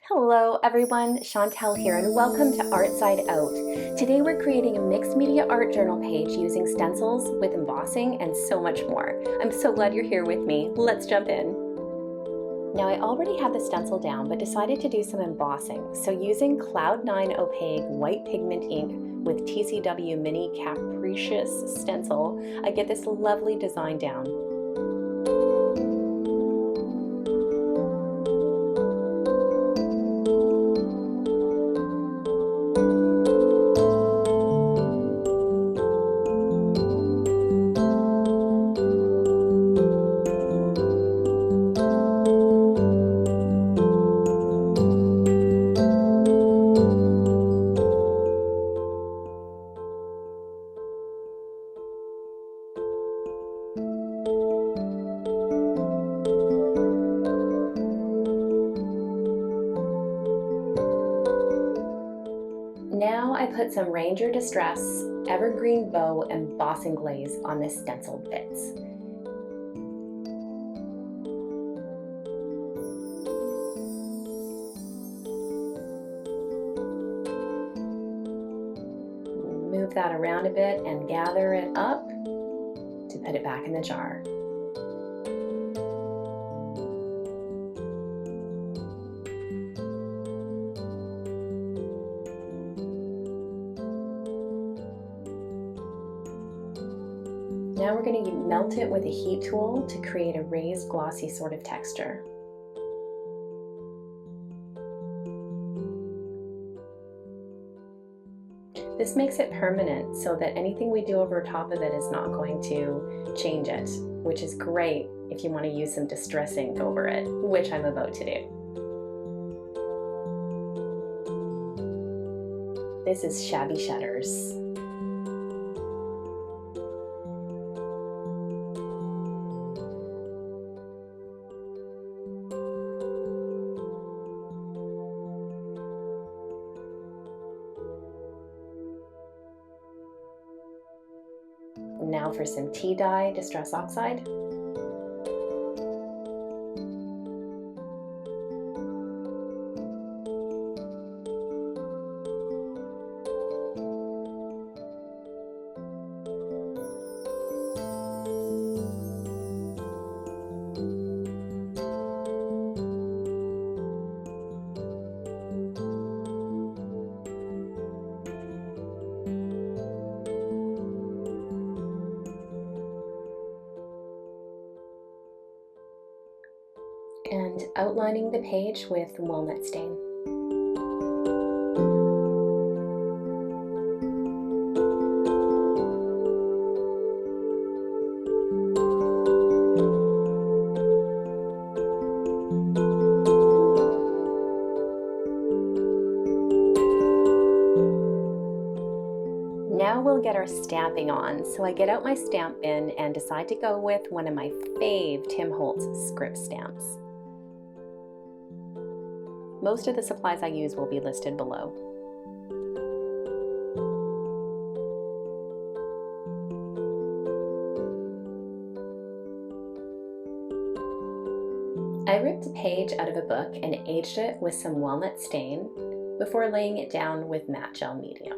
Hello everyone, Chantel here and welcome to Art Side Out. Today we're creating a mixed media art journal page using stencils with embossing and so much more. I'm so glad you're here with me. Let's jump in. Now I already had the stencil down but decided to do some embossing. So using Cloud9 opaque white pigment ink with TCW Mini Capricious stencil, I get this lovely design down. Now I put some Ranger Distress Evergreen Bough Embossing Glaze on this stenciled bits. Move that around a bit and gather it up to put it back in the jar. Now we're going to melt it with a heat tool to create a raised glossy sort of texture. This makes it permanent so that anything we do over top of it is not going to change it, which is great if you want to use some distress ink over it, which I'm about to do. This is Shabby Shutters. Now for some tea dye Distress Oxide. And outlining the page with Walnut stain. Now we'll get our stamping on, so I get out my stamp bin and decide to go with one of my fave Tim Holtz script stamps. Most of the supplies I use will be listed below. I ripped a page out of a book and aged it with some walnut stain before laying it down with matte gel medium.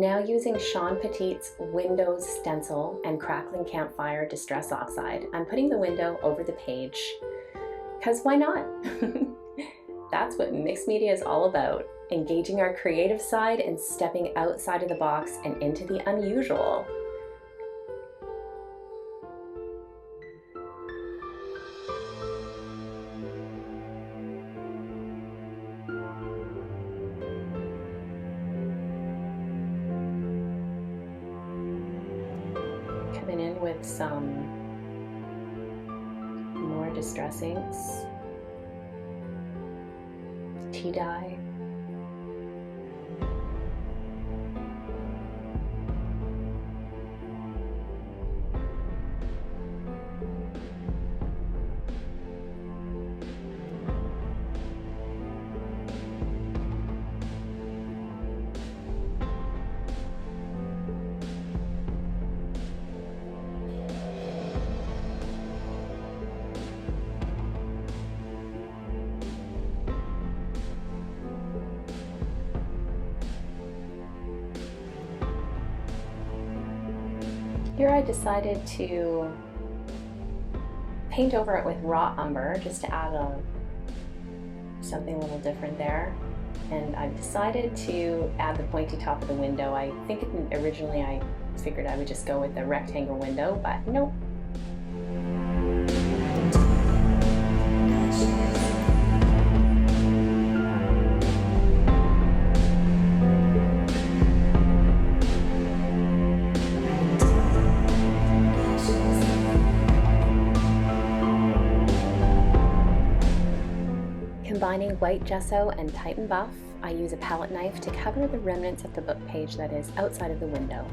Now using Shawn Petite's Windows Stencil and Crackling Campfire Distress Oxide, I'm putting the window over the page, because why not? That's what mixed media is all about, engaging our creative side and stepping outside of the box and into the unusual. Coming in with some more distress inks, tea dye, Here I decided to paint over it with raw umber just to add something a little different there. And I've decided to add the pointy top of the window. I think originally I figured I would just go with the rectangle window, but nope. Combining white gesso and Titan Buff, I use a palette knife to cover the remnants of the book page that is outside of the window.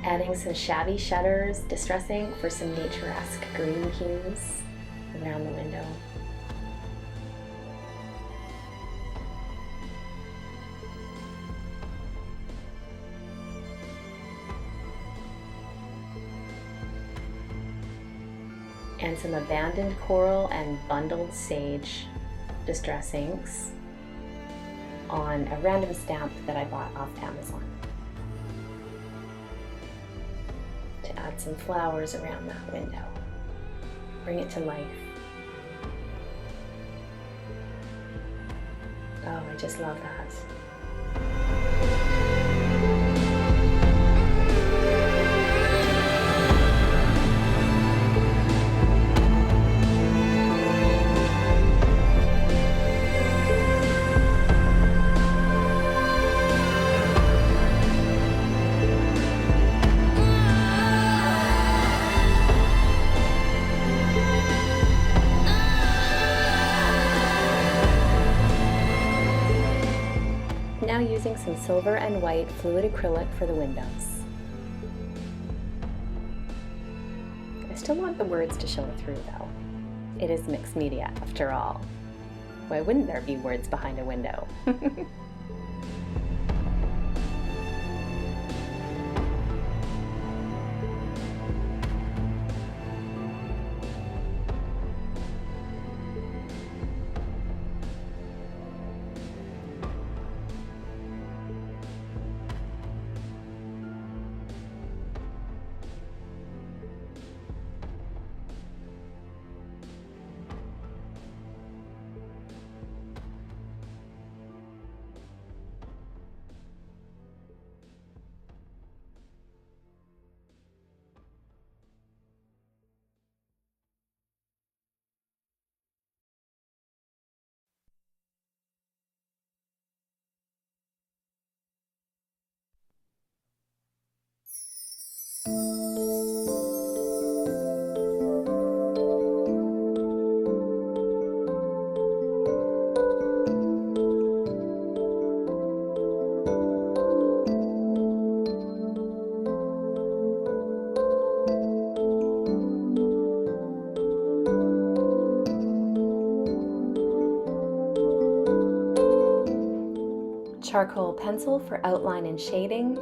Adding some Shabby shutters, distressing for some nature-esque green hues around the window. And some abandoned coral and bundled sage distress inks on a random stamp that I bought off Amazon. To add some flowers around that window. Bring it to life. Oh, I just love that. Now using some silver and white fluid acrylic for the windows. I still want the words to show through though. It is mixed media after all. Why wouldn't there be words behind a window? Charcoal pencil for outline and shading.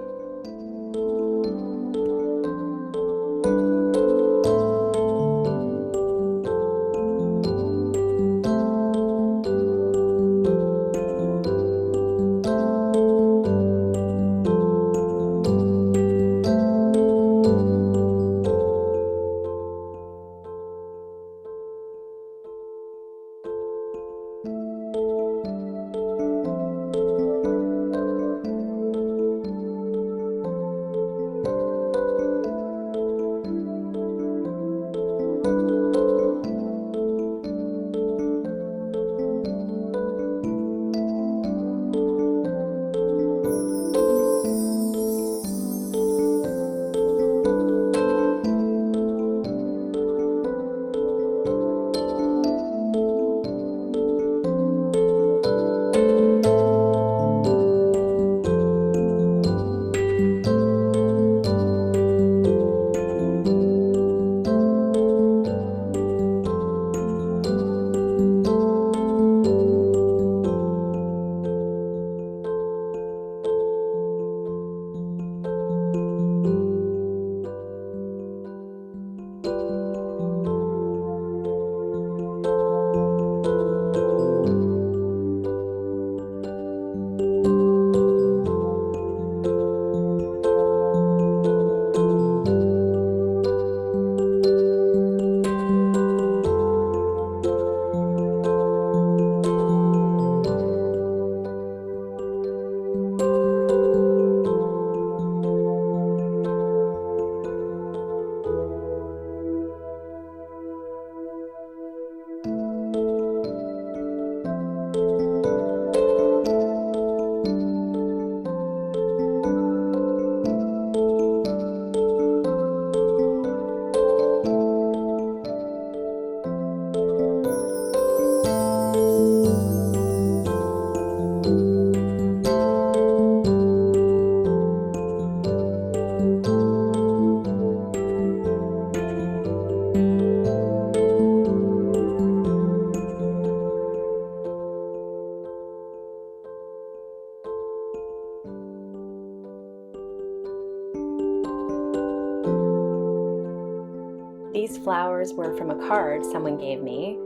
These flowers were from a card someone gave me.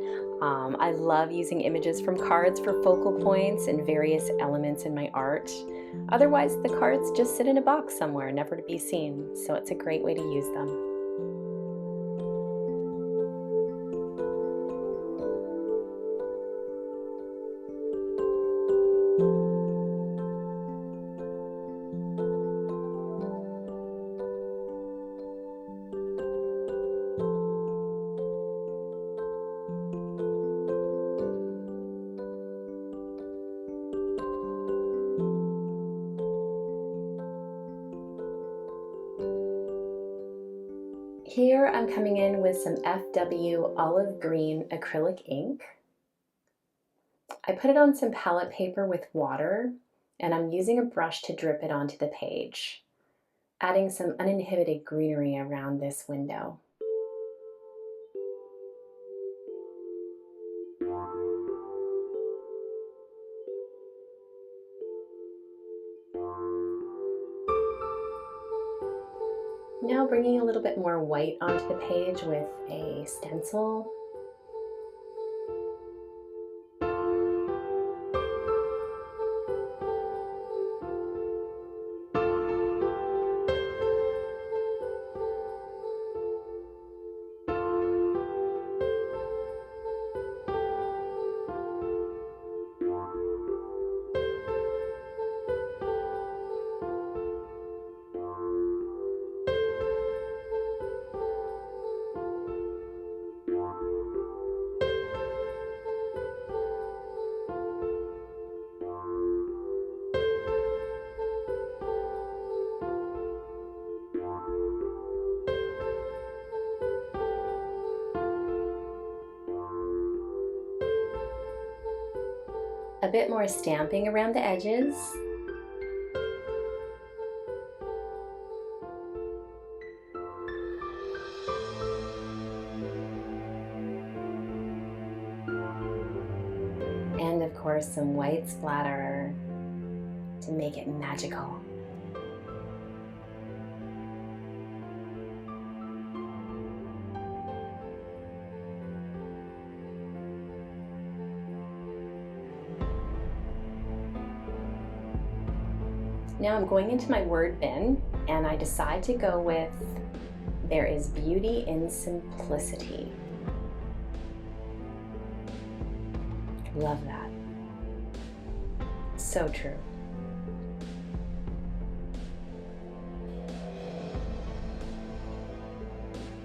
I love using images from cards for focal points and various elements in my art. Otherwise, the cards just sit in a box somewhere, never to be seen, so it's a great way to use them. Here I'm coming in with some FW olive green acrylic ink. I put it on some palette paper with water, and I'm using a brush to drip it onto the page, adding some uninhibited greenery around this window. Now bringing a little bit more white onto the page with a stencil. bit more stamping around the edges. And of course, some white splatter to make it magical. Now I'm going into my word bin and I decide to go with "There is beauty in simplicity." Love that. So true.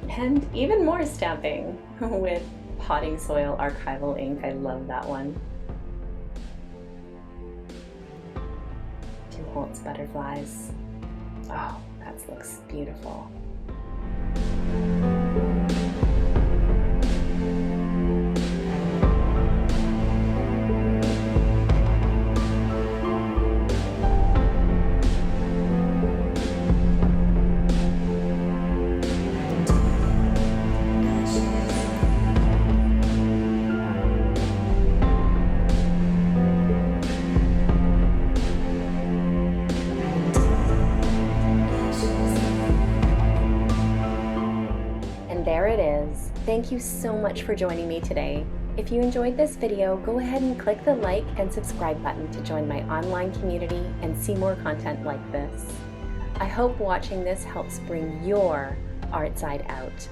And even more stamping with Potting Soil Archival ink. I love that one. Two Holts butterflies. Oh, that looks beautiful. There it is. Thank you so much for joining me today. If you enjoyed this video, go ahead and click the like and subscribe button to join my online community and see more content like this. I hope watching this helps bring your art side out.